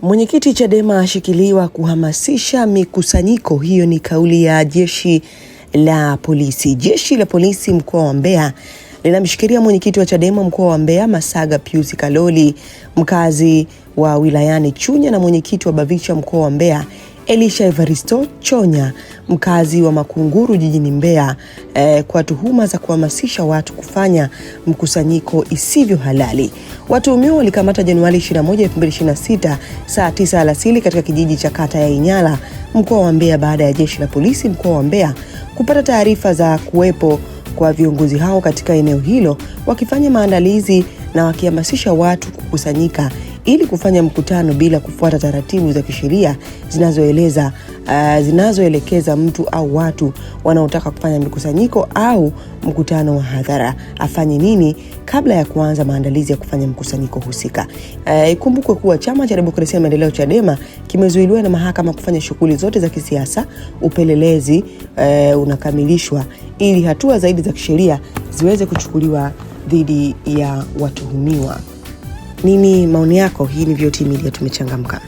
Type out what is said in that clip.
Mwenyekiti Chadema ashikiliwa kuhamasisha mikusanyiko. Hiyo ni kauli ya jeshi la polisi. Jeshi la polisi mkoa wa Mbeya linamshikilia mwenyekiti wa Chadema mkoa wa Mbeya Masaga Pius Kaloli, mkazi wa wilayani Chunya, na mwenyekiti wa Bavicha mkoa wa Mbeya Elisha Evaristo Chonya, mkazi wa Makunguru jijini Mbeya, kwa tuhuma za kuhamasisha watu kufanya mkusanyiko isivyo halali. Watuhumiwa walikamatwa Januari 21, 2026 saa 9 alasiri katika kijiji cha kata ya Inyala mkoa wa Mbeya baada ya jeshi la polisi mkoa wa Mbeya kupata taarifa za kuwepo kwa viongozi hao katika eneo hilo wakifanya maandalizi na wakihamasisha watu kukusanyika ili kufanya mkutano bila kufuata taratibu za kisheria zinazoelekeza mtu au watu wanaotaka kufanya mkusanyiko au mkutano wa hadhara afanye nini kabla ya kuanza maandalizi ya kufanya mkusanyiko husika. Ikumbukwe kuwa Chama cha Demokrasia na Maendeleo Chadema kimezuiliwa na mahakama kufanya shughuli zote za kisiasa. Upelelezi unakamilishwa ili hatua zaidi za kisheria ziweze kuchukuliwa dhidi ya watuhumiwa. Nini maoni yako? Hii ni VOT Media, tumechangamka.